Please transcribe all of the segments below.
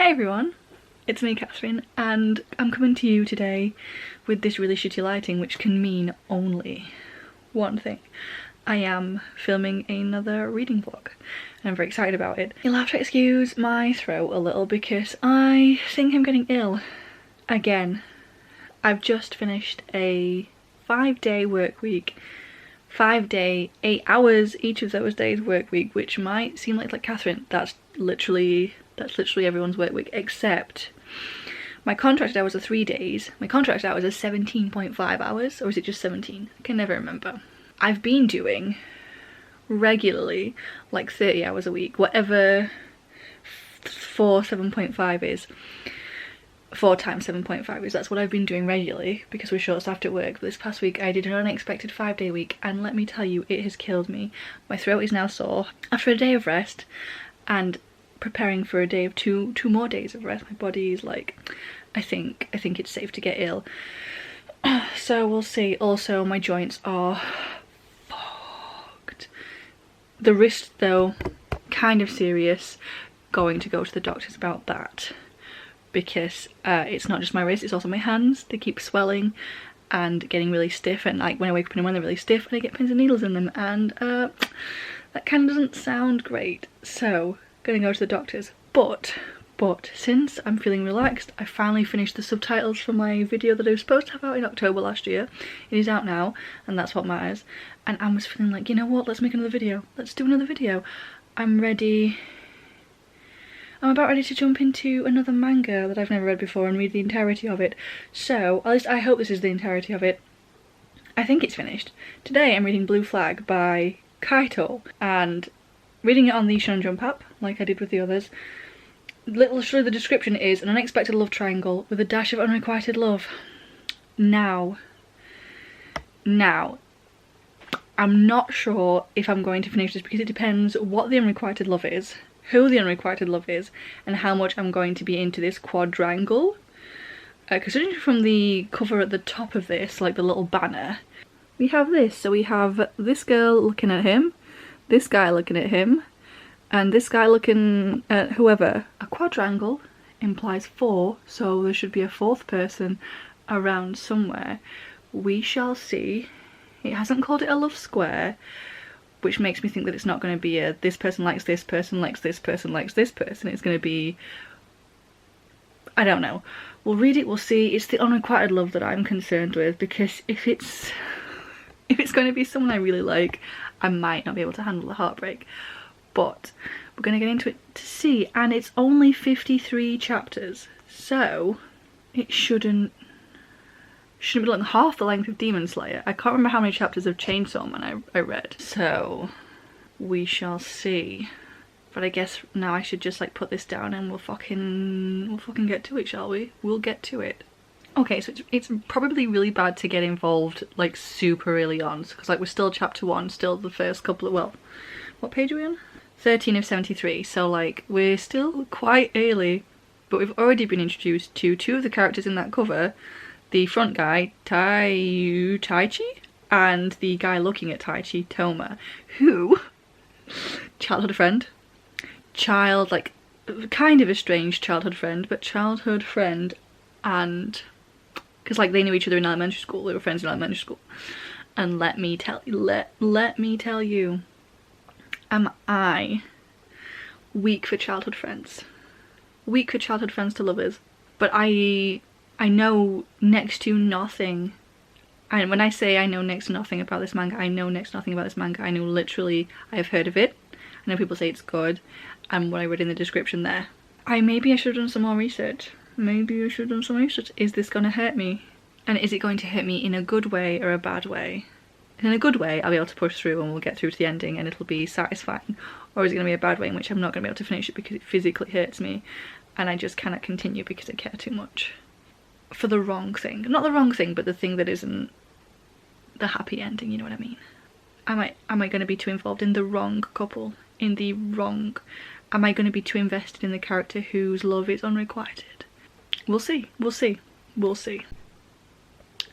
Hey everyone, it's me Catherine, and I'm coming to you today with this really shitty lighting, which can mean only one thing. I am filming another reading vlog and I'm very excited about it. You'll have to excuse my throat a little because I think I'm getting ill again. I've just finished a 5-day work week, 5-day, 8 hours each of those days work week, which might seem like Catherine, that's literally everyone's work week, except my contracted hours are 3 days. My contracted hours are 17.5 hours, or is it just 17? I can never remember. I've been doing regularly like 30 hours a week, whatever 7.5 is. 4 times 7.5 is, that's what I've been doing regularly because we're short-staffed at work. But this past week I did an unexpected 5-day week, and let me tell you, it has killed me. My throat is now sore after a day of rest and preparing for a day of two more days of rest. My body is like, I think it's safe to get ill. So we'll see. Also, my joints are fucked. The wrist though, kind of serious. Going to go to the doctors about that because it's not just my wrist, it's also my hands. They keep swelling and getting really stiff, and like when I wake up in the morning they're really stiff and I get pins and needles in them, and that kind of doesn't sound great. So gonna go to the doctors, but since I'm feeling relaxed, I finally finished the subtitles for my video that I was supposed to have out in October last year. It is out now, and that's what matters. And I was feeling like, you know what, let's make another video, let's do another video. I'm ready. I'm about ready to jump into another manga that I've never read before and read the entirety of it. So, at least I hope this is the entirety of it. I think it's finished. Today I'm reading Blue Flag by Kaito, and reading it on the Shonen Jump app, like I did with the others. Literally the description is an unexpected love triangle with a dash of unrequited love. Now, I'm not sure if I'm going to finish this because it depends what the unrequited love is, who the unrequited love is, and how much I'm going to be into this quadrangle. Considering from the cover at the top of this, like the little banner, we have this. So we have this girl looking at him, this guy looking at him, and this guy looking at whoever. A quadrangle implies 4, so there should be a 4th person around somewhere. We shall see. It hasn't called it a love square, which makes me think that it's not going to be a this person likes this person, likes this person, likes this person. It's going to be, I don't know. We'll read it, we'll see. It's the unrequited love that I'm concerned with, because if it's going to be someone I really like, I might not be able to handle the heartbreak. But we're going to get into it to see, and it's only 53 chapters, so it shouldn't be like half the length of Demon Slayer. I can't remember how many chapters of Chainsaw Man I read, so we shall see. But I guess now I should just like put this down and we'll fucking get to it, shall we? We'll get to it. Okay, so it's probably really bad to get involved like super early on, because like we're still chapter 1, still the first couple of, well, what page are we on? 13 of 73, so like we're still quite early, but we've already been introduced to 2 of the characters in that cover. The front guy, Taichi, and the guy looking at Taichi, Toma, who, childhood friend, like kind of a strange childhood friend, but childhood friend, and because like they knew each other in elementary school, they were friends in elementary school, and let me tell you, am I weak for childhood friends, to lovers, but I know next to nothing, and when I say I know next to nothing about this manga, I know next to nothing about this manga. I know literally, I have heard of it, I know people say it's good, and what I read in the description there. Maybe I should have done some more research. Is this gonna hurt me? And is it going to hurt me in a good way or a bad way? In a good way, I'll be able to push through and we'll get through to the ending and it'll be satisfying. Or is it gonna be a bad way in which I'm not gonna be able to finish it because it physically hurts me and I just cannot continue because I care too much? For the wrong thing. Not the wrong thing, but the thing that isn't the happy ending, you know what I mean? Am I going to be too involved in the wrong couple? Am I going to be too invested in the character whose love is unrequited? We'll see.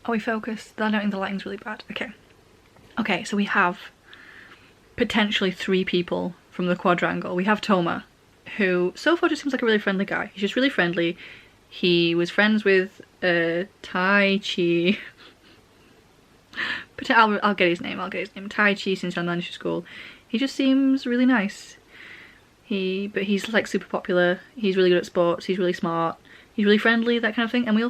Are we focused? I don't think the lighting's really bad. Okay, so we have potentially 3 people from the quadrangle. We have Toma, who so far just seems like a really friendly guy. He's just really friendly. He was friends with Taichi. But I'll get his name. Taichi since elementary school. He just seems really nice. But he's like super popular. He's really good at sports. He's really smart. He's really friendly, that kind of thing. And we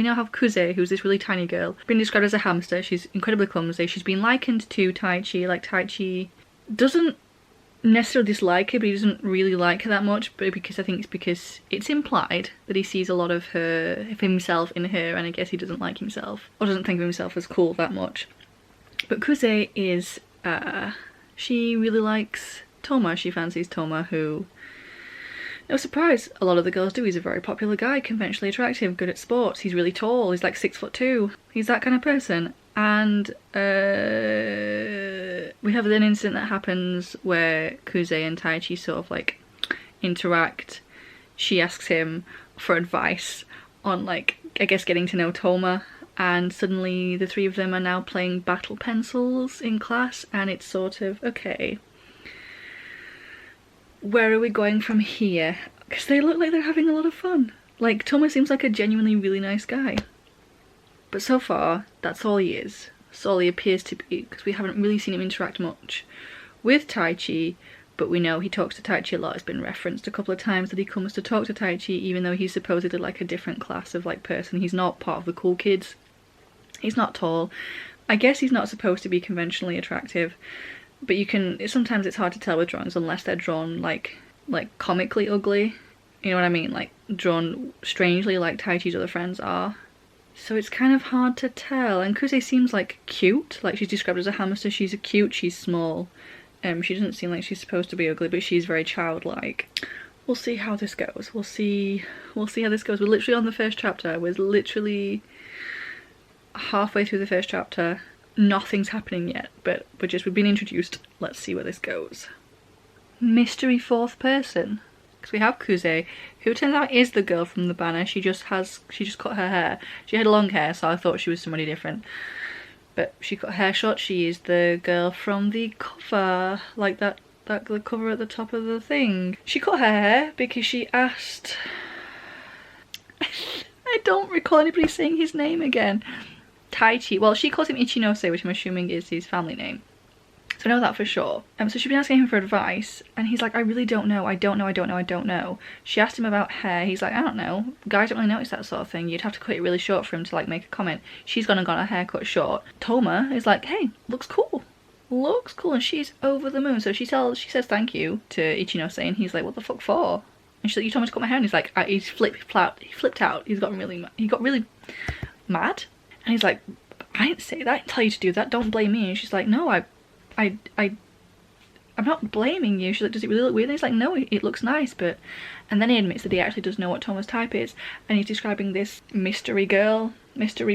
now have Kuze, who's this really tiny girl. Been described as a hamster. She's incredibly clumsy. She's been likened to Taichi. Like, Taichi doesn't necessarily dislike her, but he doesn't really like her that much. But because I think it's because it's implied that he sees a lot of himself in her, and I guess he doesn't like himself, or doesn't think of himself as cool that much. But Kuze is, she really likes Toma. She fancies Toma, who, no surprise, a lot of the girls do. He's a very popular guy, conventionally attractive, good at sports. He's really tall. He's like 6'2". He's that kind of person. And we have an incident that happens where Kuze and Taichi sort of like interact. She asks him for advice on, like, I guess getting to know Toma, and suddenly the three of them are now playing battle pencils in class, and it's sort of, okay, where are we going from here? Because they look like they're having a lot of fun. Like, Toma seems like a genuinely really nice guy. But so far, that's all he is. That's all he appears to be, because we haven't really seen him interact much with Taichi, but we know he talks to Taichi a lot. It's been referenced a couple of times that he comes to talk to Taichi, even though he's supposedly like a different class of like person. He's not part of the cool kids. He's not tall. I guess he's not supposed to be conventionally attractive, but sometimes it's hard to tell with drawings unless they're drawn like comically ugly. You know what I mean? Like drawn strangely like Taichi's other friends are. So it's kind of hard to tell. And Kuze seems like cute. Like, she's described as a hamster. She's cute, she's small. She doesn't seem like she's supposed to be ugly, but she's very childlike. We'll see how this goes. We'll see how this goes. We're literally on the first chapter. We're literally halfway through the first chapter. Nothing's happening yet, but we've been introduced. Let's see where this goes. Mystery fourth person. Because we have Kuze, who turns out is the girl from the banner. She just cut her hair. She had long hair, so I thought she was somebody different. But she cut her hair short. She is the girl from the cover, like the cover at the top of the thing. She cut her hair because she asked... I don't recall anybody saying his name again. Taichi. Well, she calls him Ichinose, which I'm assuming is his family name. So I know that for sure. So she's been asking him for advice, and he's like, I really don't know. I don't know. She asked him about hair. He's like, I don't know. Guys don't really notice that sort of thing. You'd have to cut it really short for him to like make a comment. She's gone and got her hair cut short. Toma is like, hey, looks cool. And she's over the moon. So she says thank you to Ichinose, and he's like, what the fuck for? And she's like, you told me to cut my hair. And he's like, he flipped out. He got really mad. And he's like, I didn't say that. I didn't tell you to do that. Don't blame me. And she's like, no, I'm not blaming you. She's like, does it really look weird? And he's like, no, it looks nice, but... And then he admits that he actually does know what Toma's type is, and he's describing this mystery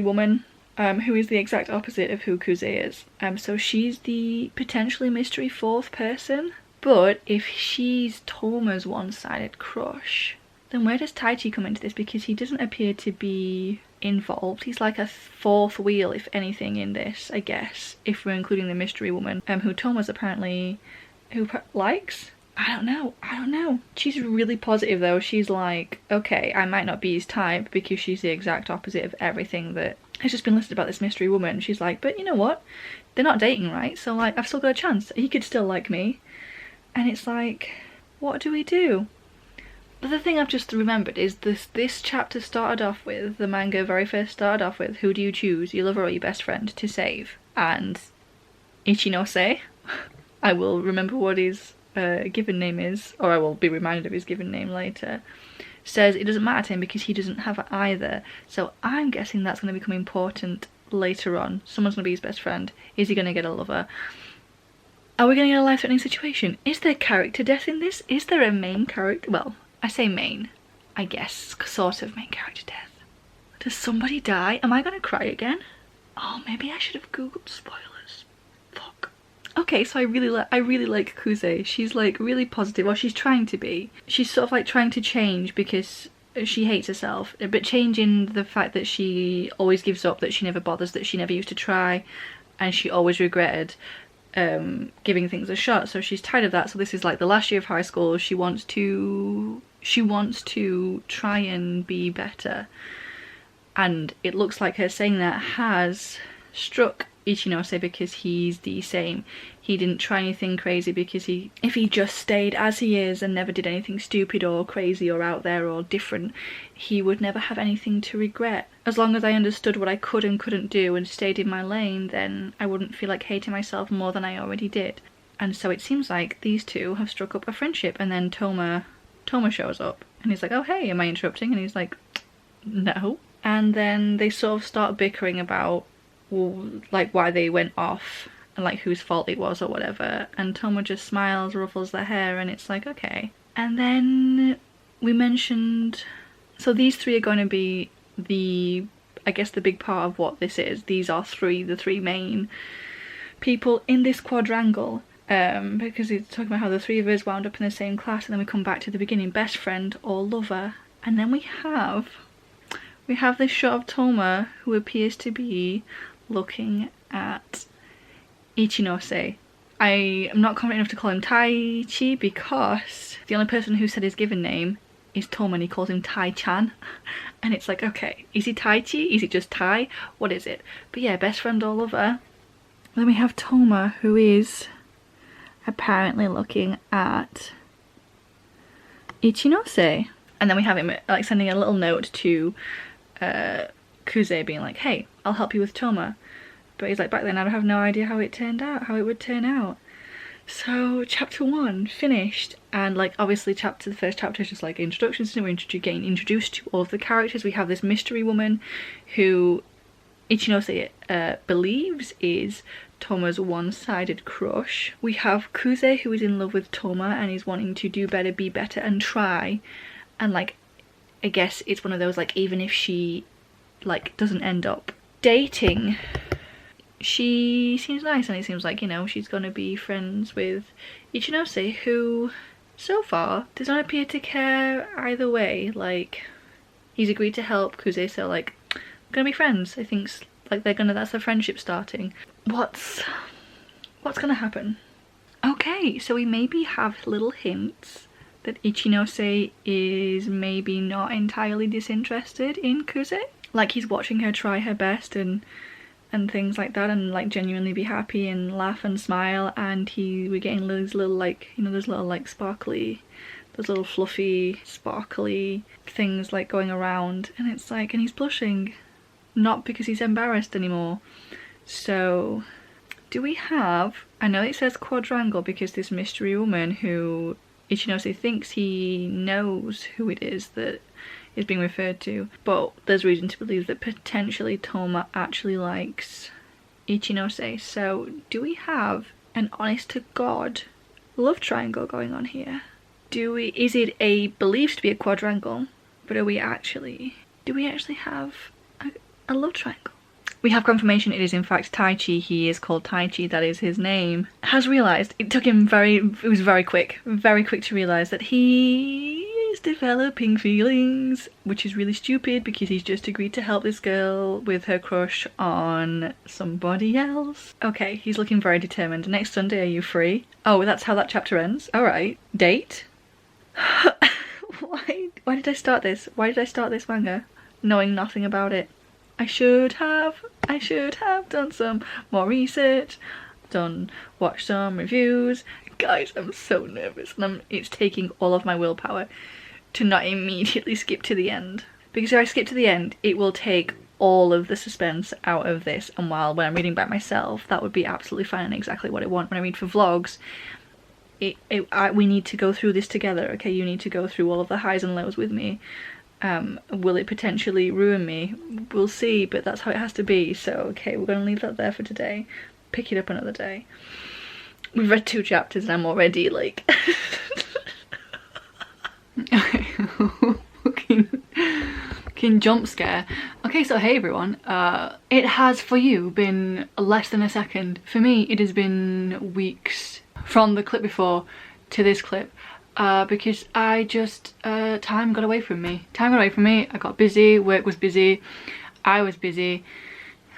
woman, who is the exact opposite of who Kuze is. So she's the potentially mystery fourth person, but if she's Toma's one-sided crush, then where does Taichi come into this? Because he doesn't appear to be involved. He's like a fourth wheel, if anything, in this, I guess, if we're including the mystery woman, who Toma's apparently likes. I don't know. She's really positive though. She's like, okay, I might not be his type, because she's the exact opposite of everything that has just been listed about this mystery woman. She's like, but you know what? They're not dating, right? So like, I've still got a chance. He could still like me. And it's like, what do we do? But the thing I've just remembered is this chapter started off with, the manga very first started off with, who do you choose, your lover or your best friend, to save? And Ichinose, I will remember what his given name is, or I will be reminded of his given name later, says it doesn't matter to him because he doesn't have either. So I'm guessing that's going to become important later on. Someone's going to be his best friend. Is he going to get a lover? Are we going to get a life-threatening situation? Is there character death in this? Is there a main character? Well, I say main, I guess, sort of main character death. Does somebody die? Am I gonna cry again? Oh, maybe I should have googled spoilers. Fuck. Okay, so I really like Kuze. She's like really positive, or she's trying to be. She's sort of like trying to change because she hates herself, but change in the fact that she always gives up, that she never bothers, that she never used to try, and she always regretted giving things a shot. So she's tired of that. So this is like the last year of high school. She wants to try and be better. And it looks like her saying that has struck Ichinose, because he's the same. He didn't try anything crazy, because if he just stayed as he is and never did anything stupid or crazy or out there or different, he would never have anything to regret. As long as I understood what I could and couldn't do and stayed in my lane, then I wouldn't feel like hating myself more than I already did. And so it seems like these two have struck up a friendship, and then Toma shows up and he's like, oh hey, am I interrupting? And he's like, no. And then they sort of start bickering about like why they went off and like whose fault it was or whatever, and Toma just smiles, ruffles their hair, and it's like, okay. And then we mentioned, so these three are going to be I guess the big part of what this is. These are the three main people in this quadrangle, because it's talking about how the three of us wound up in the same class, and then we come back to the beginning, best friend or lover. And then we have this shot of Toma, who appears to be looking at Ichinose. I am not confident enough to call him Taichi, because the only person who said his given name is Toma and he calls him Tai-chan. And it's like, okay, is he Taichi? Is it just Tai? What is it? But yeah, best friend or lover. Then we have Toma, who is apparently looking at Ichinose. And then we have him like sending a little note to Kuze, being like, hey, I'll help you with Toma. But he's like, back then I have no idea how it would turn out. So chapter 1 finished, and like obviously the first chapter is just like introductions, and we're getting introduced to all of the characters. We have this mystery woman who Ichinose believes is Toma's one-sided crush. We have Kuze, who is in love with Toma and is wanting to do better, be better, and try. And like, I guess it's one of those, like, even if she like doesn't end up dating, she seems nice, and it seems like, you know, she's gonna be friends with Ichinose, who so far does not appear to care either way. Like, he's agreed to help Kuze, so like, gonna be friends. I think like that's their friendship starting. What's gonna happen? Okay, so we maybe have little hints that Ichinose is maybe not entirely disinterested in Kuze. Like, he's watching her try her best and things like that, and like genuinely be happy and laugh and smile, and we're getting those little, like, you know, those little like sparkly, those little fluffy sparkly things like going around, and it's like, and he's blushing, not because he's embarrassed anymore. So do we have, I know it says quadrangle because this mystery woman who Ichinose thinks he knows who it is that is being referred to, but there's reason to believe that potentially Toma actually likes Ichinose. So do we have an honest to God love triangle going on here? Is it believed to be a quadrangle, but do we actually have a love triangle? We have confirmation it is in fact Taichi. He is called Taichi, that is his name. Has realised, it was very quick to realise that he is developing feelings, which is really stupid because he's just agreed to help this girl with her crush on somebody else. Okay, he's looking very determined. Next Sunday, are you free? Oh, that's how that chapter ends. Alright. Date? Why did I start this? Why did I start this manga knowing nothing about it? I should have done some more research, watched some reviews. Guys, I'm so nervous, and it's taking all of my willpower to not immediately skip to the end. Because if I skip to the end, it will take all of the suspense out of this, and when I'm reading by myself, that would be absolutely fine and exactly what I want. When I read for vlogs, we need to go through this together, okay? You need to go through all of the highs and lows with me. Will it potentially ruin me? We'll see, but that's how it has to be. So okay, we're gonna leave that there for today, pick it up another day. We've read 2 chapters and I'm already like fucking jump scare. Okay, so hey everyone, it has for you been less than a second. For me it has been weeks from the clip before to this clip. Because I just, time got away from me. I got busy, work was busy, I was busy.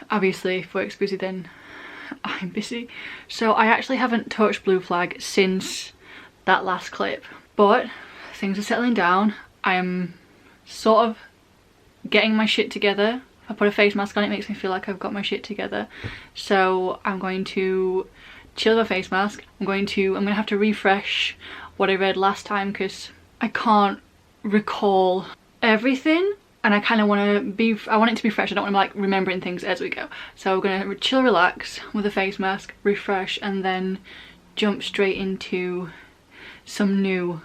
Obviously, if work's busy then I'm busy. So I actually haven't touched Blue Flag since that last clip, but things are settling down. I am sort of getting my shit together. If I put a face mask on, it makes me feel like I've got my shit together. So I'm going to chill with a face mask. I'm gonna have to refresh what I read last time because I can't recall everything, and I kind of want it to be fresh. I don't want to like remembering things as we go. So we're gonna chill, relax with a face mask, refresh, and then jump straight into some new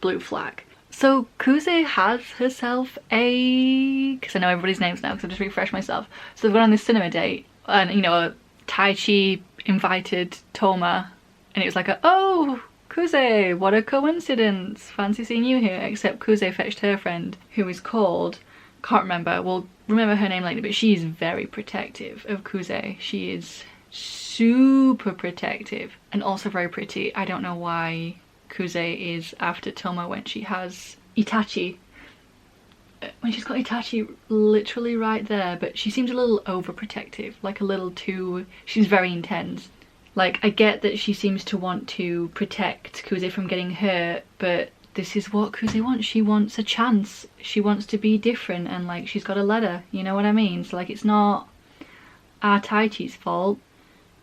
Blue Flag. So Kuze has herself because I know everybody's names now because I just refreshed myself. So they've gone on this cinema date, and you know, Taichi invited Toma, and it was like oh, Kuze, what a coincidence, fancy seeing you here. Except Kuze fetched her friend, who is called, can't remember, we'll remember her name later, but she's very protective of Kuze. She is super protective and also very pretty. I don't know why Kuze is after Toma when she has Itachi. When she's got Itachi literally right there, but she seems a little overprotective, like a little too, she's very intense. Like, I get that she seems to want to protect Kuze from getting hurt, but this is what Kuze wants. She wants a chance. She wants to be different, and like, she's got a ladder, you know what I mean? So like, it's not our Taichi's fault.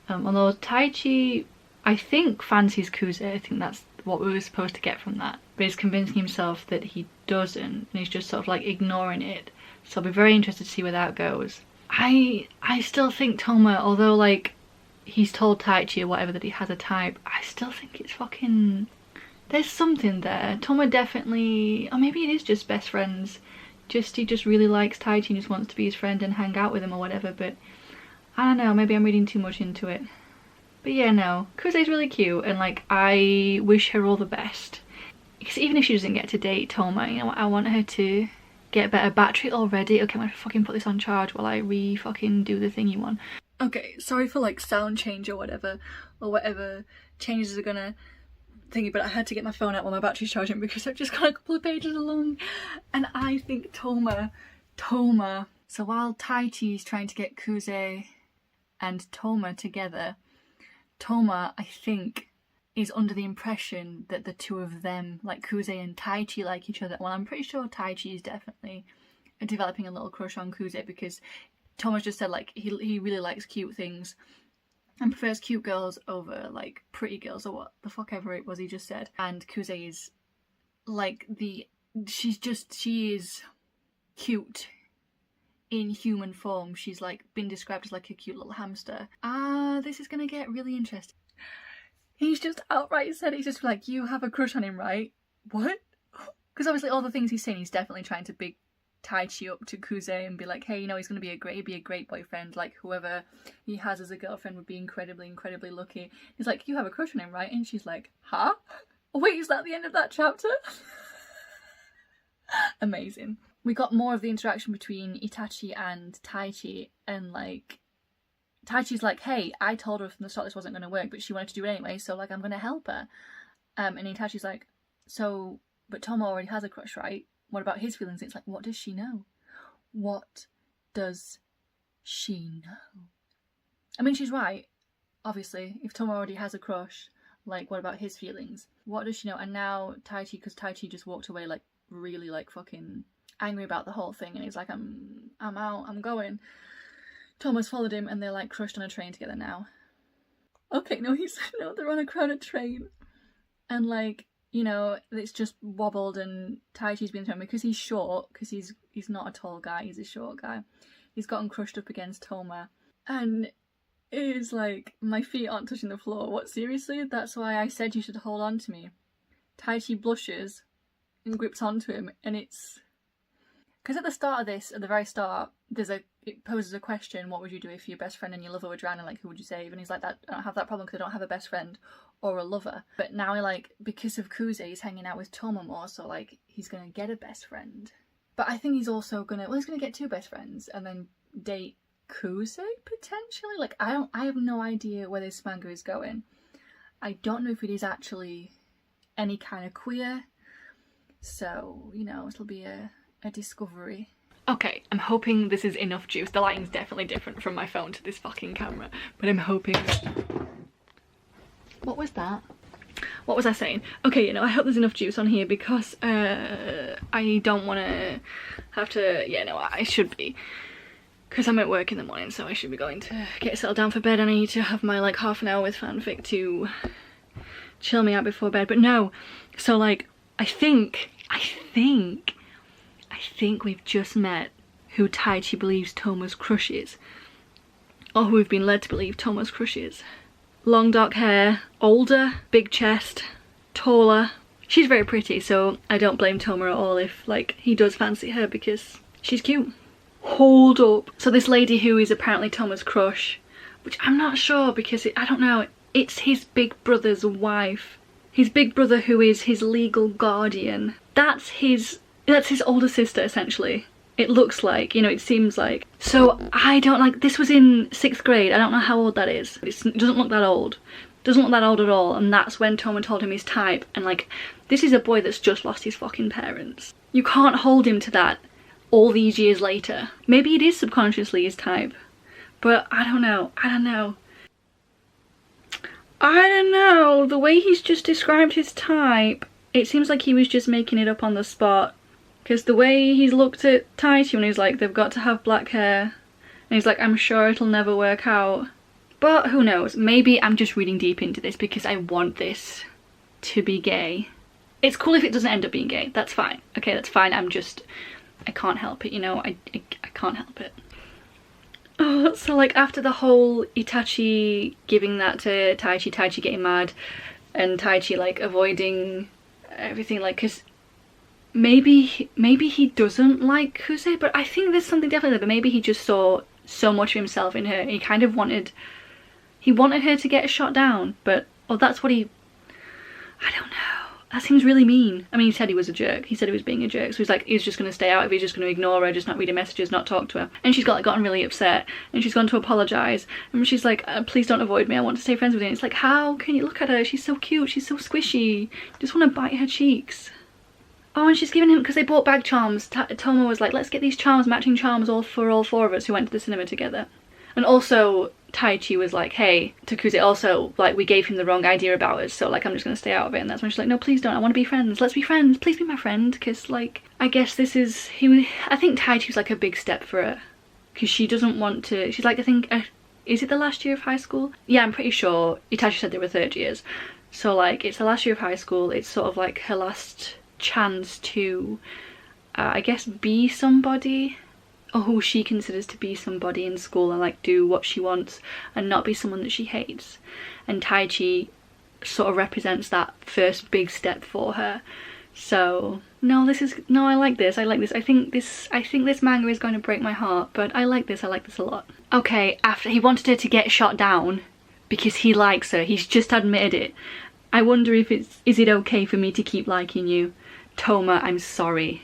Although Taichi, I think, fancies Kuze. I think that's what we were supposed to get from that. But he's convincing himself that he doesn't, and he's just sort of like ignoring it. So I'll be very interested to see where that goes. I still think Toma, although like he's told Taichi or whatever that he has a type, I still think it's fucking, there's something there. Toma definitely, or maybe it is just best friends. He just really likes Taichi and just wants to be his friend and hang out with him or whatever, but I don't know, maybe I'm reading too much into it. But yeah, no, Kuze's really cute, and like, I wish her all the best. Because even if she doesn't get to date Toma, you know what, I want her to get better battery already. Okay, I'm gonna fucking put this on charge while I fucking do the thingy one. Okay, sorry for like sound change or whatever changes are gonna thingy, but I had to get my phone out while my battery's charging because I've just got a couple of pages along, and I think Toma. So while Taichi is trying to get Kuze and Toma together, Toma, I think, is under the impression that the two of them, like Kuze and Taichi, like each other. Well, I'm pretty sure Taichi is definitely developing a little crush on Kuze because Toma's just said like he really likes cute things and prefers cute girls over like pretty girls or what the fuck ever it was he just said. And Kuze is like she is cute in human form. She's like been described as like a cute little hamster. This is gonna get really interesting. He's just outright said, he's just like, you have a crush on him, right? What? Because obviously all the things he's saying, he's definitely trying to big Taichi up to Kuze and be like, hey, you know, he's gonna be a great boyfriend, like whoever he has as a girlfriend would be incredibly lucky. He's like, you have a crush on him, right? And she's like, huh? Oh, wait, is that the end of that chapter? Amazing. We got more of the interaction between Itachi and Taichi, and like Taichi's like, hey, I told her from the start this wasn't going to work, but she wanted to do it anyway, so like I'm going to help her. And Itachi's like, so, but Toma already has a crush, right? What about his feelings? It's like, what does she know? What does she know? I mean, she's right, obviously. If Toma already has a crush, like, what about his feelings? What does she know? And now Taichi, because Taichi just walked away, like, really, like, fucking angry about the whole thing, and he's like, I'm out, I'm going. Toma's followed him, and they're, like, crushed on a train together now. Okay, no, they're on a crowded train. And, like, you know, it's just wobbled, and Taichi's been thrown because he's short, because he's not a tall guy, he's a short guy. He's gotten crushed up against Toma. And it is like, my feet aren't touching the floor. What, seriously? That's why I said you should hold on to me. Taichi blushes and grips onto him, and it's... Because at the start of this, at the very start, it poses a question, what would you do if your best friend and your lover were drowning, like, who would you save? And he's like, I don't have that problem because I don't have a best friend or a lover. But now, like, because of Kuze, he's hanging out with Toma more, so, like, he's gonna get a best friend. But I think he's also gonna get two best friends and then date Kuze, potentially? Like, I have no idea where this manga is going. I don't know if it is actually any kind of queer. So, you know, it'll be a discovery. Okay, I'm hoping this is enough juice. The lighting's definitely different from my phone to this fucking camera, but I'm hoping... What was that? What was I saying? Okay, you know, I hope there's enough juice on here because I don't want to have to... Yeah, no, I should be. Because I'm at work in the morning, so I should be going to get settled down for bed, and I need to have my, like, half an hour with fanfic to chill me out before bed. But no, so, like, I think we've just met who Taichi believes Toma's crush is. Or who we've been led to believe Toma's crush is. Long dark hair, older, big chest, taller. She's very pretty, so I don't blame Toma at all if, like, he does fancy her because she's cute. Hold up. So this lady who is apparently Toma's crush, which I'm not sure because I don't know, it's his big brother's wife. His big brother who is his legal guardian. That's his older sister essentially. It looks like, you know, it seems like. So I don't like, this was in 6th grade. I don't know how old that is. It doesn't look that old. Doesn't look that old at all. And that's when Toma told him his type. And like, this is a boy that's just lost his fucking parents. You can't hold him to that all these years later. Maybe it is subconsciously his type, but I don't know. The way he's just described his type, it seems like he was just making it up on the spot. Because the way he's looked at Taichi when he's like, they've got to have black hair, and he's like, I'm sure it'll never work out. But who knows, maybe I'm just reading deep into this because I want this to be gay. It's cool if it doesn't end up being gay, that's fine. Okay, that's fine, I can't help it, you know, I can't help it. Oh, so like after the whole Itachi giving that to Taichi getting mad, and Taichi like avoiding everything, like, cause maybe he doesn't like Kuze, but I think there's something definitely there, but maybe he just saw so much of himself in her, he kind of wanted her to get shot down, but, oh, that's what I don't know. That seems really mean. I mean, he said he was a jerk. He said he was being a jerk. So he's like, he's just going to stay out of it. He's just going to ignore her, just not read her messages, not talk to her. And she's gotten really upset. And she's gone to apologise. And she's like, please don't avoid me. I want to stay friends with you. And it's like, how can you look at her? She's so cute. She's so squishy. You just want to bite her cheeks. Oh, and she's giving him, because they bought bag charms. Toma was like, let's get these charms, matching charms, all for all 4 of us who went to the cinema together. And also, Taichi was like, hey, to Kuze, also, like, we gave him the wrong idea about us, so, like, I'm just gonna stay out of it. And that's when she's like, no, please don't, I want to be friends, let's be friends, please be my friend, because, like, I guess this is, I think Taichi was, like, a big step for her, because she doesn't want to, she's like, I think, is it the last year of high school? Yeah, I'm pretty sure, Itachi said they were 3rd years, so, like, it's the last year of high school, it's sort of, like, her last chance to, I guess, be somebody, or who she considers to be somebody in school, and like do what she wants and not be someone that she hates. And Taichi sort of represents that first big step for her. So no, I like this. I think this manga is going to break my heart, but I like this a lot. Okay, after he wanted her to get shot down because he likes her, he's just admitted it. I wonder if is it okay for me to keep liking you? Toma, I'm sorry.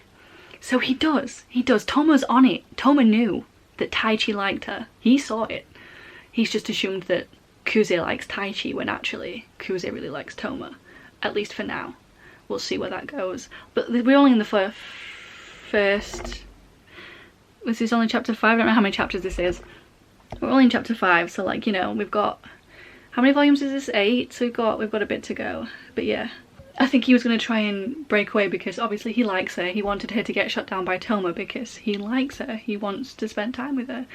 So he does. Toma's on it. Toma knew that Taichi liked her. He saw it. He's just assumed that Kuze likes Taichi when actually Kuze really likes Toma. At least for now. We'll see where that goes. But we're only in the first... This is only chapter 5. I don't know how many chapters this is. We're only in chapter 5, so like, you know, we've got... How many volumes is this? 8? So we've got a bit to go. But yeah. I think he was going to try and break away because obviously he likes her. He wanted her to get shut down by Toma because he likes her. He wants to spend time with her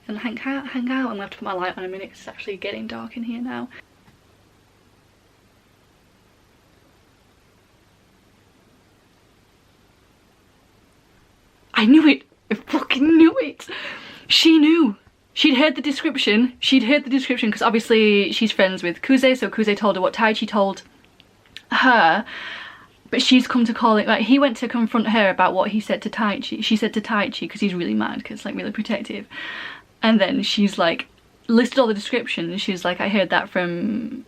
and hang out. I'm going to have to put my light on a minute. It's actually getting dark in here now. I knew it. I fucking knew it. She knew. She'd heard the description. Because obviously she's friends with Kuze. So Kuze told her what Taichi told her, but she's come to call it, like, he went to confront her about what he said to Taichi. She said to Taichi, because he's really mad, because like really protective, and then she's like listed all the descriptions. She's like, I heard that from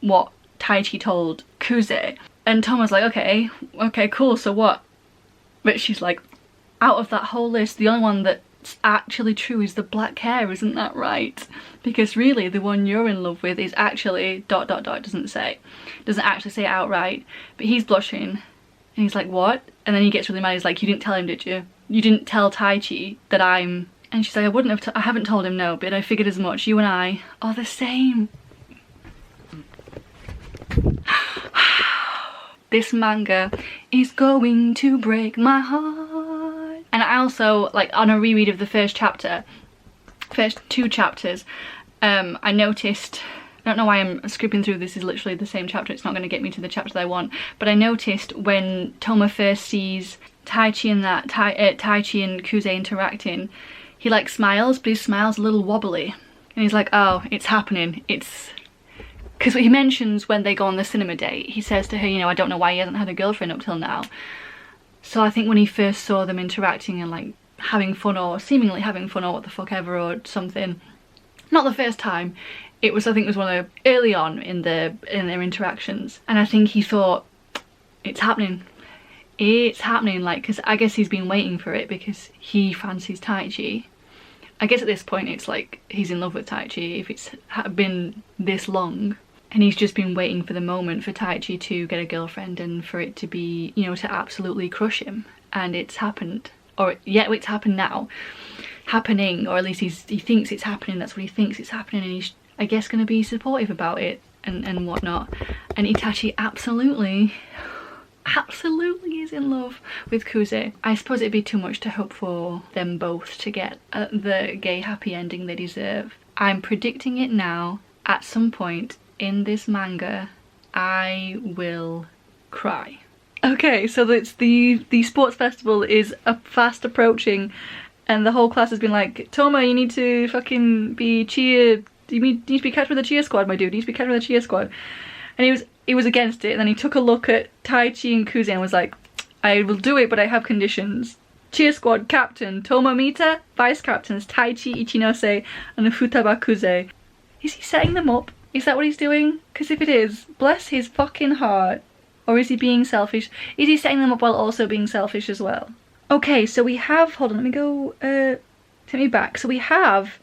what Taichi told Kuze. And Toma's like, okay cool, so what? But she's like, out of that whole list, the only one that's actually true is the black hair, isn't that right? Because really the one you're in love with is actually ... doesn't actually say it outright, but he's blushing and he's like, what? And then he gets really mad. He's like, you didn't tell him, did you? You didn't tell Taichi that I'm... And she's like, I haven't told him, no, but I figured as much. You and I are the same. This manga is going to break my heart. And I also, like, on a reread of the first two chapters, I noticed, I don't know why I'm skipping through, this is literally the same chapter, it's not going to get me to the chapter that I want, but I noticed when Toma first sees Taichi and Taichi and Kuze interacting, he like smiles, but his smile's a little wobbly. And he's like, oh, it's happening. It's... Because he mentions when they go on the cinema date, he says to her, you know, I don't know why he hasn't had a girlfriend up till now. So I think when he first saw them interacting and like having fun, or seemingly having fun, or what the fuck ever, or something, not the first time, it was, I think it was one of the, early on in their interactions. And I think he thought, it's happening. It's happening, like, because I guess he's been waiting for it because he fancies Taichi. I guess at this point it's like he's in love with Taichi if it's been this long, and he's just been waiting for the moment for Taichi to get a girlfriend and for it to be, you know, to absolutely crush him. And it's happened, or yeah, it's happened now, happening, or at least he thinks it's happening. That's what he thinks it's happening, and he's, I guess, going to be supportive about it and whatnot. And Itachi absolutely is in love with Kuze. I suppose it'd be too much to hope for them both to get the gay happy ending they deserve. I'm predicting it now. At some point in this manga, I will cry. Okay, so it's the sports festival is fast approaching, and the whole class has been like, Toma, you need to fucking be cheer. You need to be captain of the cheer squad, my dude. You need to be captain of the cheer squad. And he was against it, and then he took a look at Taichi and Kuze and was like, I will do it, but I have conditions. Cheer squad captain, Toma Mita, vice captains, Taichi, Ichinose, and Futaba Kuze. Is he setting them up? Is that what he's doing? Because if it is, bless his fucking heart. Or is he being selfish? Is he setting them up while also being selfish as well? Okay, so we have, hold on, let me go, take me back. So we have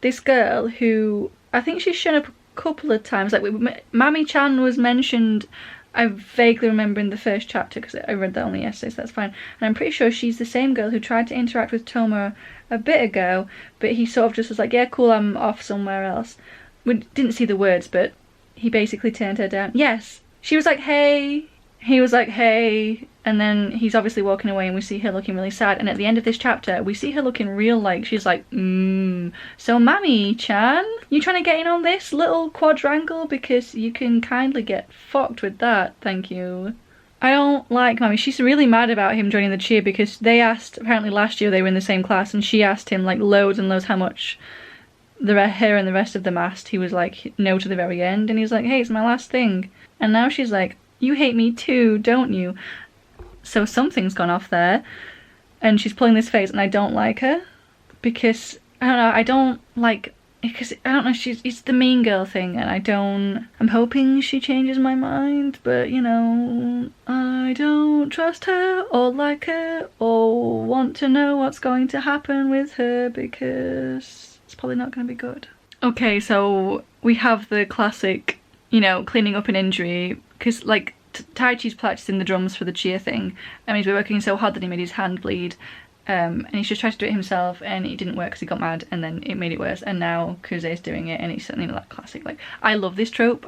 this girl who, I think she's shown up a couple of times. Like, Mami-chan was mentioned, I vaguely remember, in the first chapter, because I read that only yesterday, so that's fine. And I'm pretty sure she's the same girl who tried to interact with Toma a bit ago, but he sort of just was like, yeah, cool, I'm off somewhere else. We didn't see the words, but he basically turned her down. Yes. She was like, hey. He was like, hey. And then he's obviously walking away, and we see her looking really sad. And at the end of this chapter, we see her looking real, like, she's like, so Mami-chan, you trying to get in on this little quadrangle? Because you can kindly get fucked with that, thank you. I don't like Mami. She's really mad about him joining the cheer because they asked, apparently last year they were in the same class, and she asked him like loads and loads how much her and the rest of them asked. He was like, no to the very end, and he's like, hey, it's my last thing. And now she's like, you hate me too, don't you? So something's gone off there, and she's pulling this face, and I don't like her because I don't know, because I don't know, it's the mean girl thing, and I'm hoping she changes my mind, but you know, I don't trust her or like her or want to know what's going to happen with her because it's probably not going to be good. Okay, so we have the classic, you know, cleaning up an injury, because like Taichi's practicing the drums for the cheer thing, and he's been working so hard that he made his hand bleed, and he's just tried to do it himself, and it didn't work because he got mad, and then it made it worse, and now Kuze's doing it, and it's certainly that classic, like, I love this trope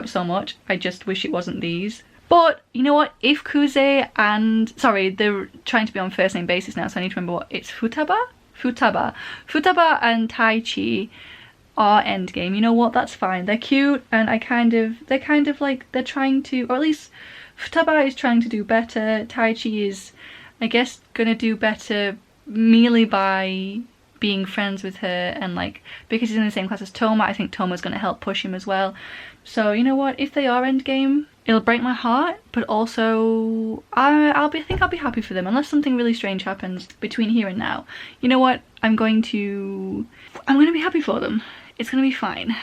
so much, I just wish it wasn't these. But you know what, if Kuze and, sorry, they're trying to be on first name basis now, so I need to remember what, it's Futaba and Taichi are endgame. You know what, that's fine. They're cute, and they're kind of like, they're trying to, or at least Futaba is trying to do better. Taichi is, I guess, gonna do better merely by being friends with her, and like, because he's in the same class as Toma, I think Toma's gonna help push him as well. So you know what, if they are endgame, it'll break my heart, but also I think I'll be happy for them, unless something really strange happens between here and now. You know what, I'm gonna be happy for them. It's gonna be fine.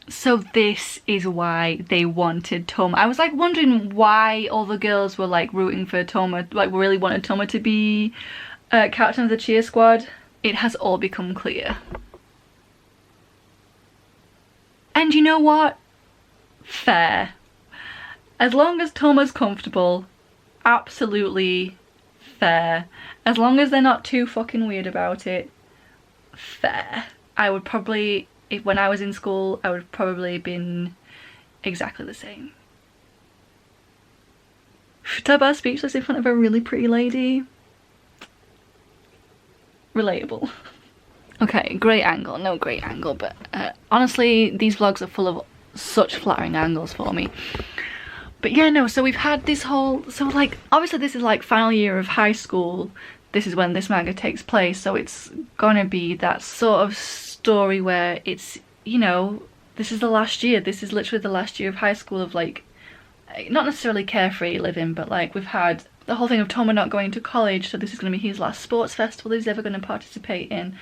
So this is why they wanted Toma. I was like wondering why all the girls were like rooting for Toma, like really wanted Toma to be captain of the cheer squad. It has all become clear. And you know what? Fair. As long as Toma's comfortable, absolutely fair. As long as they're not too fucking weird about it, fair. I would probably, if when I was in school, I would probably been exactly the same. Futaba speechless in front of a really pretty lady. Relatable. Okay, great angle. No great angle, but honestly, these vlogs are full of such flattering angles for me. But yeah, no, so we've had this whole, so like, obviously this is like final year of high school. This is when this manga takes place, so it's gonna be that sort of story where it's, you know, this is the last year. This is literally the last year of high school, of like, not necessarily carefree living, but like we've had the whole thing of Toma not going to college, so this is going to be his last sports festival he's ever going to participate in.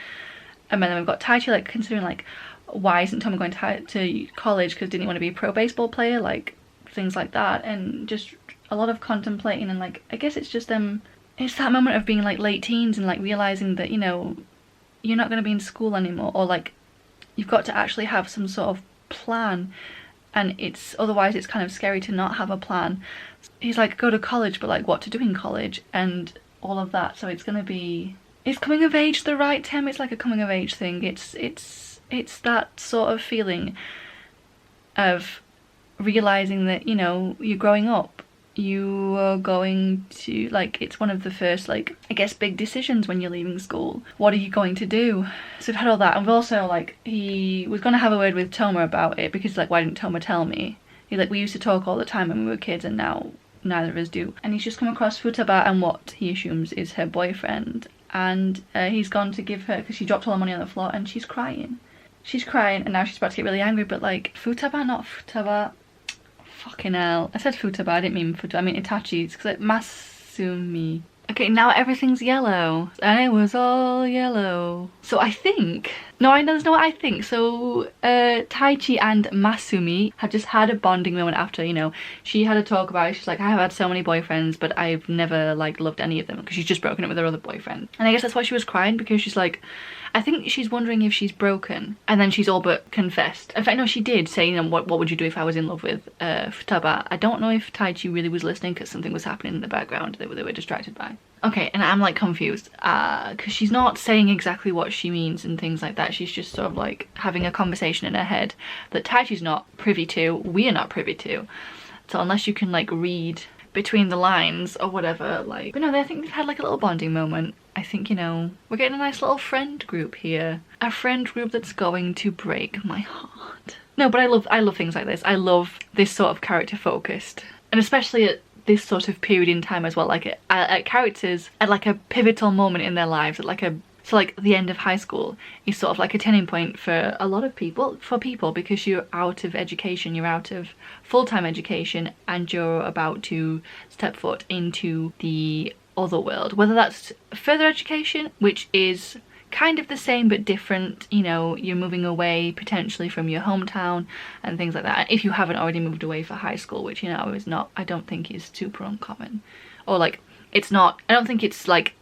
And then we've got Taichi like considering like, why isn't Toma going to college, because didn't he want to be a pro baseball player, like things like that, and just a lot of contemplating. And like, I guess it's just it's that moment of being like late teens and like realizing that, you know, you're not going to be in school anymore, or like you've got to actually have some sort of plan, and it's otherwise it's kind of scary to not have a plan. He's like, go to college, but like what to do in college and all of that. So it's gonna be, is coming of age the right term? It's like a coming of age thing. It's that sort of feeling of realizing that, you know, you're growing up, you are going to, like, it's one of the first, like, I guess big decisions when you're leaving school. What are you going to do? So we've had all that, and we've also, like, he was going to have a word with Toma about it, because like, why didn't Toma tell me? He's like, we used to talk all the time when we were kids, and now neither of us do. And he's just come across Futaba and what he assumes is her boyfriend, and he's gone to give her, because she dropped all her money on the floor, and she's crying. She's crying, and now she's about to get really angry, but like, Futaba, not Futaba. Fucking hell. I said Futaba, I didn't mean Futaba, I mean Itachi's, because like, Masumi. Okay, now everything's yellow, and it was all yellow. So I think, no, I know there's no I think. So Taichi and Masumi had just had a bonding moment after, you know, she had a talk about it. She's like, I have had so many boyfriends, but I've never like loved any of them, because she's just broken up with her other boyfriend. And I guess that's why she was crying, because she's like, I think she's wondering if she's broken, and then she's all but confessed. In fact, no, she did say, you know, what would you do if I was in love with Futaba? I don't know if Taichi really was listening, because something was happening in the background that they were distracted by. Okay, and I'm like confused, because she's not saying exactly what she means and things like that. She's just sort of like having a conversation in her head that Taichi's not privy to, we are not privy to. So unless you can like read between the lines or whatever, like, but no, I think they've had like a little bonding moment. I think, you know, we're getting a nice little friend group here. A friend group that's going to break my heart. No, but I love things like this. I love this sort of character focused, and especially at this sort of period in time as well, like at characters at like a pivotal moment in their lives, at like so like the end of high school is sort of like a turning point for a lot of people, because you're out of education, you're out of full-time education, and you're about to step foot into the other world, whether that's further education, which is kind of the same but different, you know, you're moving away potentially from your hometown and things like that, and if you haven't already moved away for high school, which, you know, is not, I don't think is super uncommon, or like, it's not, I don't think it's like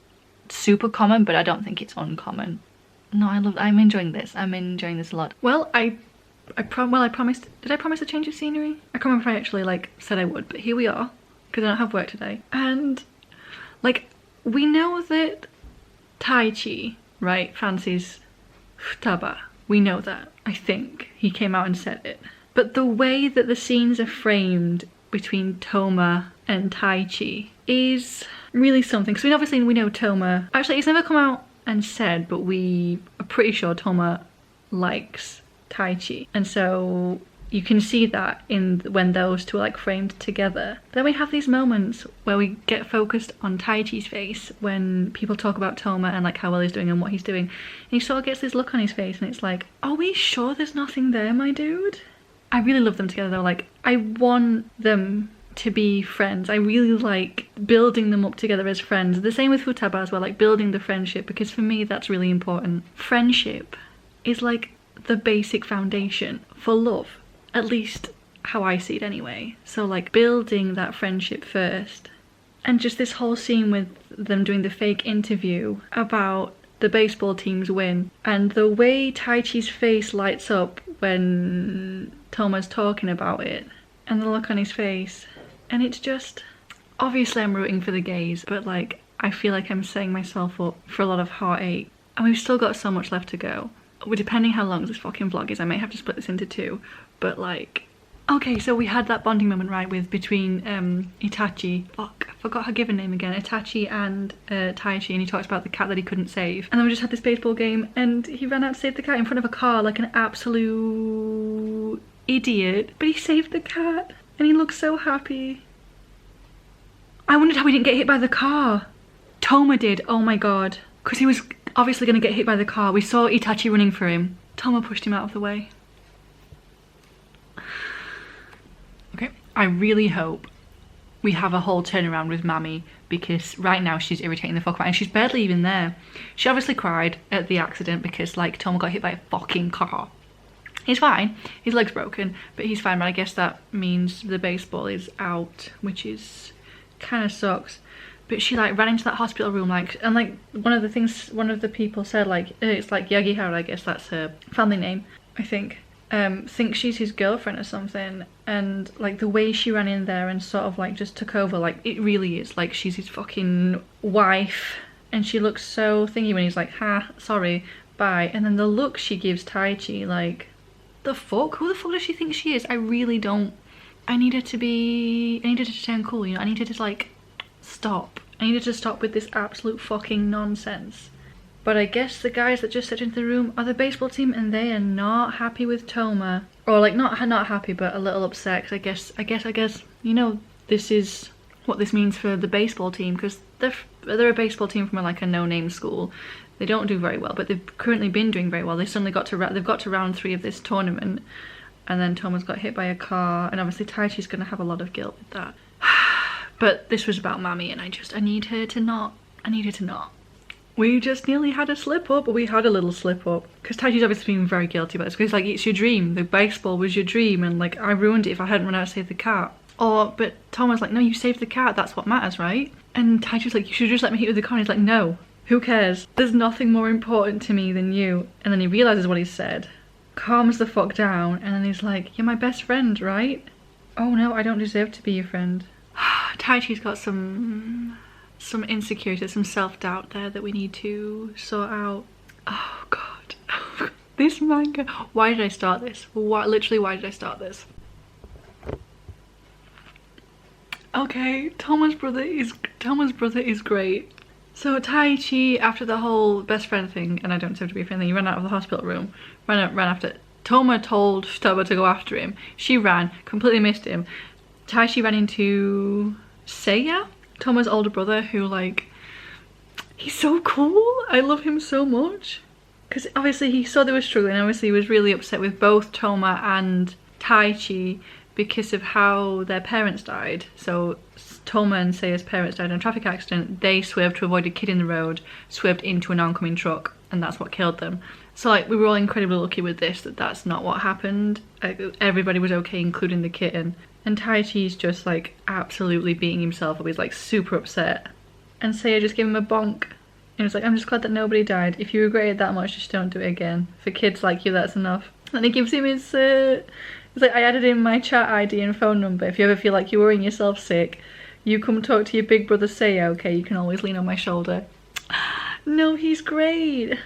super common, but I don't think it's uncommon. No, I'm enjoying this. I'm enjoying this a lot. Well, I promised, did I promise a change of scenery? I can't remember if I actually like said I would, but here we are, because I don't have work today. And like, we know that Taichi, right, fancies Futaba. We know that. I think he came out and said it. But the way that the scenes are framed between Toma and Taichi is really something. So obviously we know Toma, actually he's never come out and said, but we are pretty sure Toma likes Taichi, and so you can see that in when those two are like framed together. But then we have these moments where we get focused on Taichi's face when people talk about Toma and like how well he's doing and what he's doing, and he sort of gets this look on his face, and it's like, are we sure there's nothing there, my dude? I really love them together though. Like, I want them to be friends. I really like building them up together as friends. The same with Futaba as well, like building the friendship, because for me that's really important. Friendship is like the basic foundation for love, at least how I see it anyway. So like building that friendship first. And just this whole scene with them doing the fake interview about the baseball team's win, and the way Taichi's face lights up when Toma's talking about it, and the look on his face, and it's just, Obviously I'm rooting for the gays, but like I feel like I'm setting myself up for a lot of heartache. And we've still got so much left to go. Well, depending how long this fucking vlog is, I might have to split this into two. But like, okay, so we had that bonding moment, right, with between Itachi, fuck, I forgot her given name again, Itachi and Taichi, and he talks about the cat that he couldn't save. And then we just had this baseball game and he ran out to save the cat in front of a car like an absolute idiot. But he saved the cat and he looked so happy. I wondered how he didn't get hit by the car. Toma did, oh my god. Because he was obviously going to get hit by the car. We saw Itachi running for him. Toma pushed him out of the way. Okay, I really hope we have a whole turnaround with Mami, because right now she's irritating the fuck out, and she's barely even there. She obviously cried at the accident because like Toma got hit by a fucking car. He's fine, his leg's broken, but he's fine. But I guess that means the baseball is out, which is kind of sucks. But she like ran into that hospital room like, and like one of the people said like, it's like Yagihara, I guess that's her family name, I think. Thinks she's his girlfriend or something, and like the way she ran in there and sort of like just took over, like it really is like she's his fucking wife, and she looks so thingy when he's like, ha, sorry, bye. And then the look she gives Taichi, like, the fuck? Who the fuck does she think she is? I really don't. I need her to turn cool, you know. I need her to like stop. I need her to stop with this absolute fucking nonsense. But I guess the guys that just stepped into the room are the baseball team, and they are not happy with Toma. Or like not happy, but a little upset, because I guess, you know, this is what this means for the baseball team, because they're a baseball team from like a no-name school. They don't do very well, but they've currently been doing very well. They suddenly got to round 3 of this tournament, and then Toma's got hit by a car, and obviously Taichi's gonna have a lot of guilt with that. But this was about Mami, and I need her to not. We just nearly had a slip up, or we had a little slip up. Because Taichi's obviously been very guilty about this, because like, it's your dream. The baseball was your dream, and like, I ruined it if I hadn't run out to save the cat. But Toma's like, no, you saved the cat, that's what matters, right? And Taichi's like, you should just let me hit you with the car. And he's like, no, who cares? There's nothing more important to me than you. And then he realizes what he said, calms the fuck down, and then he's like, you're my best friend, right? Oh no, I don't deserve to be your friend. Taichi's got some insecurity, some self-doubt there that we need to sort out. Oh god. This manga. Why did I start this? Literally, why did I start this? Okay, Toma's brother is great. So Taichi, after the whole best friend thing, and I don't deserve to be a friend thing, he ran out of the hospital room, ran after. Toma told Toma to go after him. She ran, completely missed him. Taichi ran into Seiya, Toma's older brother, who like, he's so cool. I love him so much. Because obviously he saw they were struggling. Obviously he was really upset with both Toma and Taichi because of how their parents died. So Toma and Seiya's parents died in a traffic accident. They swerved to avoid a kid in the road, swerved into an oncoming truck, and that's what killed them. So like, we were all incredibly lucky with this, that's not what happened. Everybody was okay, including the kitten. And Taichi's just like absolutely beating himself up. He's like super upset. And Seiya just gave him a bonk. And he's like, I'm just glad that nobody died. If you regret it that much, just don't do it again. For kids like you, that's enough. And he gives him his, he's like, I added in my chat ID and phone number. If you ever feel like you're worrying yourself sick, you come talk to your big brother Seiya, okay? You can always lean on my shoulder. No, he's great.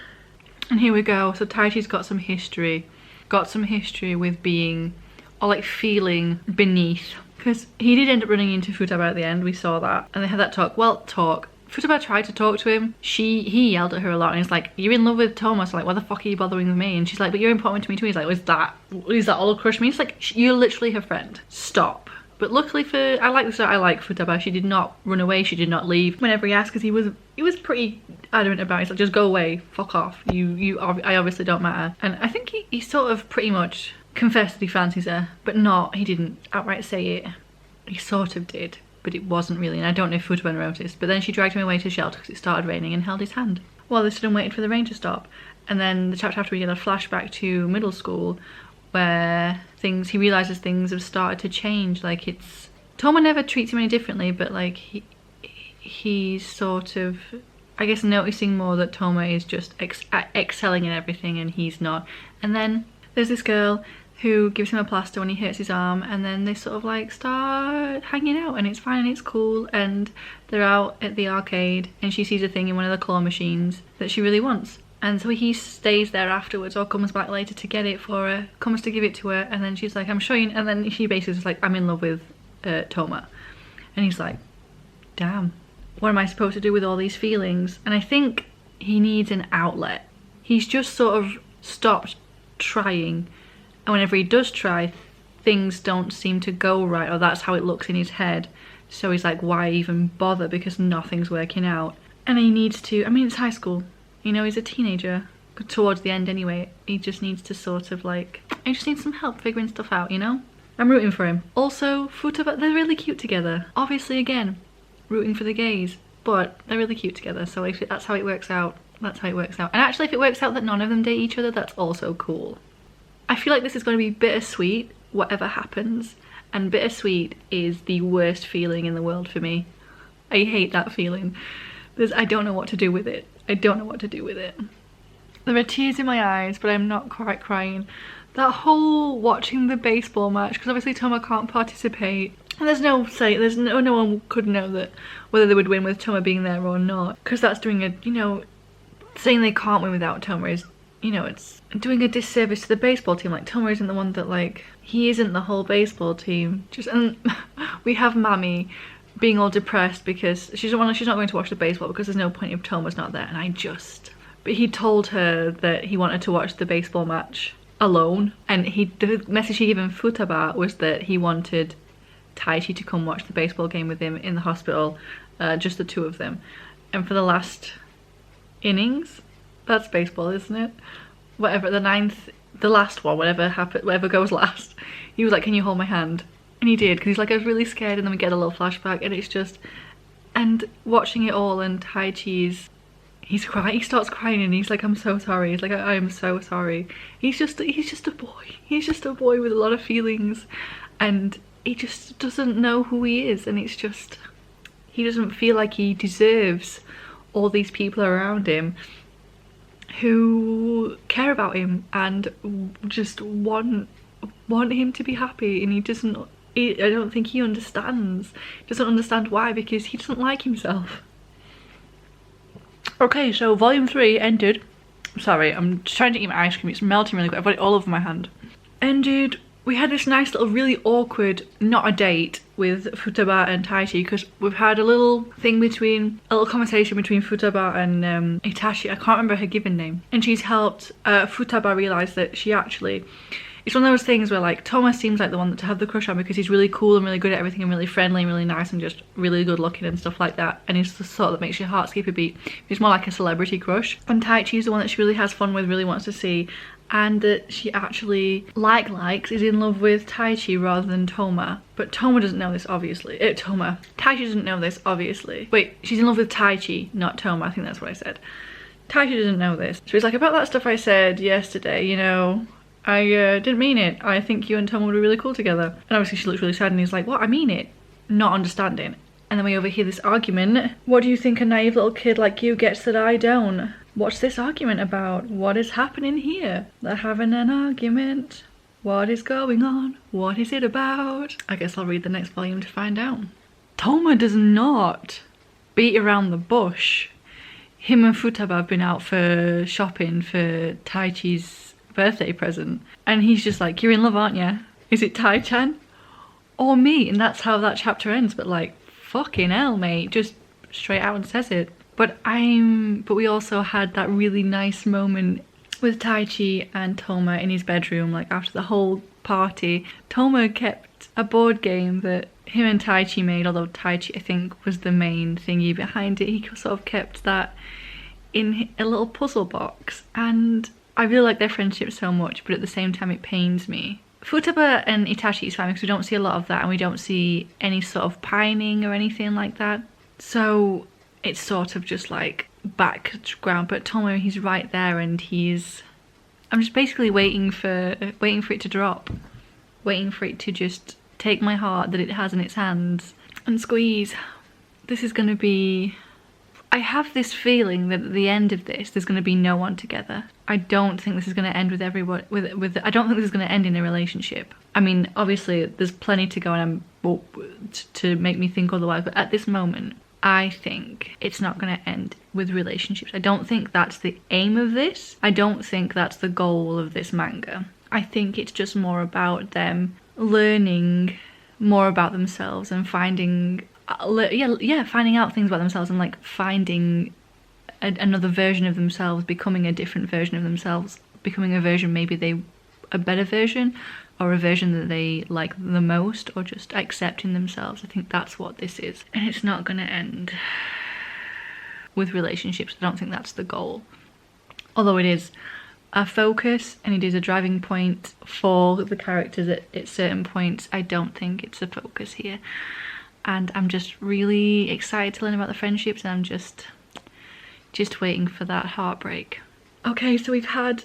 And here we go. So Taichi's got some history. With being, or like feeling beneath. Because he did end up running into Futaba at the end, we saw that. And they had that talk. Futaba tried to talk to him. He yelled at her a lot, and he's like, you're in love with Toma, so like, why the fuck are you bothering with me? And she's like, but you're important to me too. He's like, is that all crush me? It's like, you're literally her friend. Stop. But luckily I like Futaba. She did not run away, she did not leave whenever he asked, because he was pretty adamant about it. He's like, just go away, fuck off. I obviously don't matter. And I think he sort of pretty much confessed that he fancies her, but he didn't outright say it. He sort of did, but it wasn't really, and I don't know if Futaba noticed. But then she dragged him away to shelter because it started raining and held his hand while they stood and waited for the rain to stop. And then the chapter after, we get a flashback to middle school where he realizes things have started to change. Like, Toma never treats him any differently, but like he's sort of, I guess, noticing more that Toma is just excelling in everything and he's not. And then there's this girl who gives him a plaster when he hurts his arm, and then they sort of like start hanging out, and it's fine and it's cool, and they're out at the arcade and she sees a thing in one of the claw machines that she really wants. And so he stays there afterwards, or comes back later to get it for her, comes to give it to her, and then she's like, I'm showing, and then she basically is like, I'm in love with Toma. And he's like, damn, what am I supposed to do with all these feelings? And I think he needs an outlet. He's just sort of stopped trying, and whenever he does try, things don't seem to go right, or that's how it looks in his head. So he's like, why even bother, because nothing's working out. And he needs to, I mean, it's high school. You know, he's a teenager, towards the end anyway. He just needs to sort of like, he just needs some help figuring stuff out, you know? I'm rooting for him. Also, Futaba, they're really cute together. Obviously, again, rooting for the gays, but they're really cute together. So if that's how it works out, that's how it works out. And actually, if it works out that none of them date each other, that's also cool. I feel like this is going to be bittersweet, whatever happens. And bittersweet is the worst feeling in the world for me. I hate that feeling. I don't know what to do with it. I don't know what to do with it. There are tears in my eyes, but I'm not quite crying. That whole watching the baseball match, because obviously Toma can't participate, and there's no one could know that whether they would win with Toma being there or not, because that's doing a, you know, saying they can't win without Toma is, you know, it's doing a disservice to the baseball team. Like, Toma isn't the one that, like, he isn't the whole baseball team. And we have Mammy being all depressed because she's not going to watch the baseball because there's no point if Toma's not there, and but he told her that he wanted to watch the baseball match alone, and the message he gave him Futaba was that he wanted Taichi to come watch the baseball game with him in the hospital, just the two of them. And for the last innings, that's baseball, isn't it? Whatever, the last one, whatever goes last, he was like, can you hold my hand? And he did, because he's like, I was really scared, and then we get a little flashback, and it's just, and watching it all, and Taichi's, he's crying, he starts crying, and he's like, I'm so sorry. He's like, I am so sorry. He's just a boy. He's just a boy with a lot of feelings, and he just doesn't know who he is, and it's just, he doesn't feel like he deserves all these people around him who care about him and just want him to be happy, and I don't think he understands. He doesn't understand why, because he doesn't like himself. Okay, so volume 3 ended. Sorry, I'm trying to eat my ice cream. It's melting really quick. I've got it all over my hand. Ended. We had this nice little really awkward, not a date, with Futaba and Taichi, because we've had a little conversation between Futaba and Itachi. I can't remember her given name. And she's helped Futaba realise that she actually, it's one of those things where, like, Toma seems like the one to have the crush on because he's really cool and really good at everything and really friendly and really nice and just really good looking and stuff like that, and he's the sort that makes your heart skip a beat. He's more like a celebrity crush. And Taichi's the one that she really has fun with, really wants to see, and that she actually likes, is in love with Taichi rather than Toma. But Toma doesn't know this, obviously. Taichi doesn't know this, obviously. Wait, she's in love with Taichi, not Toma. I think that's what I said. Taichi doesn't know this. So he's like, about that stuff I said yesterday, you know, I didn't mean it. I think you and Toma would be really cool together. And obviously she looks really sad, and he's like, what? I mean it. Not understanding. And then we overhear this argument. What do you think a naive little kid like you gets that I don't? What's this argument about? What is happening here? They're having an argument. What is going on? What is it about? I guess I'll read the next volume to find out. Toma does not beat around the bush. Him and Futaba have been out for shopping for Taichi's birthday present, and he's just like, you're in love, aren't you? Is it Tai-chan or me? And that's how that chapter ends. But like, fucking hell, mate, just straight out and says it. But we also had that really nice moment with Taichi and Toma in his bedroom, like after the whole party. Toma kept a board game that him and Taichi made, although Taichi I think was the main thingy behind it. He sort of kept that in a little puzzle box, and I really like their friendship so much, but at the same time it pains me. Futaba and Itachi is fine because we don't see a lot of that, and we don't see any sort of pining or anything like that. So it's sort of just like background, but Toma, he's right there, and I'm just basically waiting for it to drop. Waiting for it to just take my heart that it has in its hands and squeeze. This is gonna be I have this feeling that at the end of this, there's going to be no one together. I don't think this is going to end with everyone, I don't think this is going to end in a relationship. I mean, obviously, there's plenty to go and to make me think otherwise, but at this moment, I think it's not going to end with relationships. I don't think that's the aim of this. I don't think that's the goal of this manga. I think it's just more about them learning more about themselves and finding finding out things about themselves and like finding another version of themselves, becoming a different version of themselves, becoming a version a better version, or a version that they like the most, or just accepting themselves. I think that's what this is, and it's not gonna end with relationships. I don't think that's the goal, although it is a focus and it is a driving point for the characters at certain points. I don't think it's a focus here, and I'm just really excited to learn about the friendships, and I'm just waiting for that heartbreak. Okay, so we've had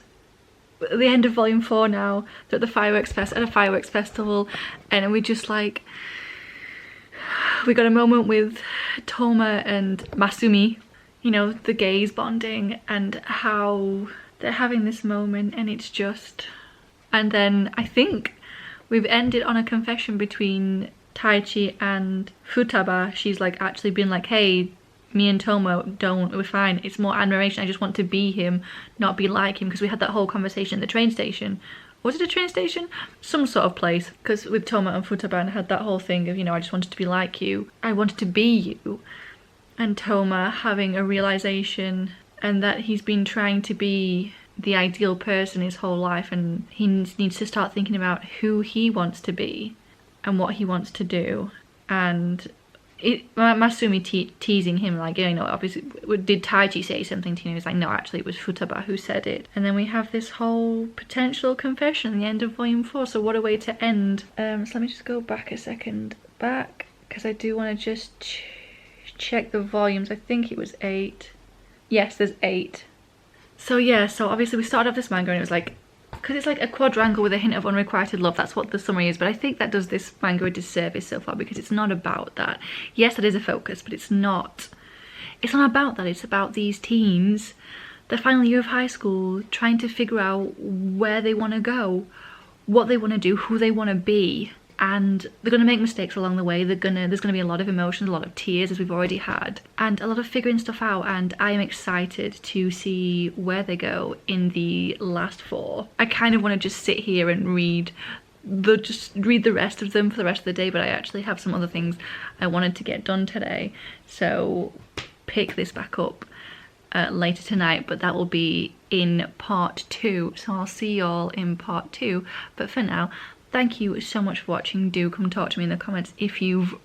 the end of volume 4 now. They're at the fireworks at a fireworks festival, and we just like, we got a moment with Toma and Masumi, you know, the gays bonding and how they're having this moment, and it's just, and then I think we've ended on a confession between Taichi and Futaba. She's like actually been like, hey, me and Toma we're fine, it's more admiration, I just want to be him, not be like him, because we had that whole conversation at the train station. Was it a train station? Some sort of place, because with Toma and Futaba, and had that whole thing of, you know, I just wanted to be like you, I wanted to be you, and Toma having a realization and that he's been trying to be the ideal person his whole life, and he needs to start thinking about who he wants to be and what he wants to do. And Masumi teasing him like, you know, obviously, did Taichi say something to you? He was like, no, actually it was Futaba who said it. And then we have this whole potential confession at the end of volume 4, so what a way to end. So let me just go back a second, because I do want to just check the volumes. I think it was 8. Yes, there's 8. So yeah, so obviously we started off this manga and it was like, because it's like a quadrangle with a hint of unrequited love, that's what the summary is, but I think that does this manga a disservice so far, because it's not about that. Yes, that is a focus, but it's not about that. It's about these teens, the final year of high school, trying to figure out where they want to go, what they want to do, who they want to be. And they're going to make mistakes along the way. There's going to be a lot of emotions, a lot of tears, as we've already had, and a lot of figuring stuff out, and I am excited to see where they go in the last 4. I kind of want to just sit here and read the rest of them for the rest of the day, but I actually have some other things I wanted to get done today, so pick this back up later tonight, but that will be in part 2, so I'll see y'all in part 2. But for now, thank you so much for watching. Do come talk to me in the comments if you've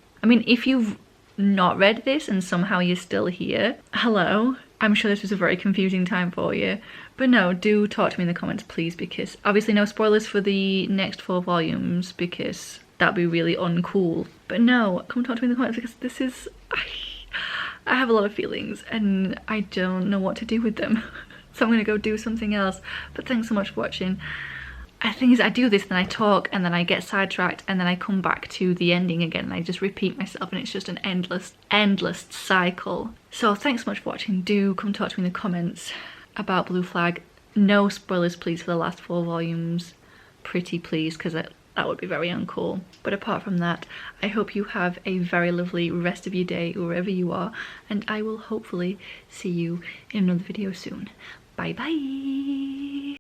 not read this and somehow you're still here. Hello. I'm sure this was a very confusing time for you. But no, do talk to me in the comments, please, because obviously no spoilers for the next 4 volumes, because that'd be really uncool. But no, come talk to me in the comments, because this is... I have a lot of feelings and I don't know what to do with them. So I'm gonna go do something else. But thanks so much for watching. The thing is, I do this, then I talk, and then I get sidetracked, and then I come back to the ending again, and I just repeat myself, and it's just an endless cycle. So thanks so much for watching. Do come talk to me in the comments about Blue Flag. No spoilers, please, for the last 4 volumes. Pretty please, because that would be very uncool. But apart from that, I hope you have a very lovely rest of your day, wherever you are, and I will hopefully see you in another video soon. Bye bye!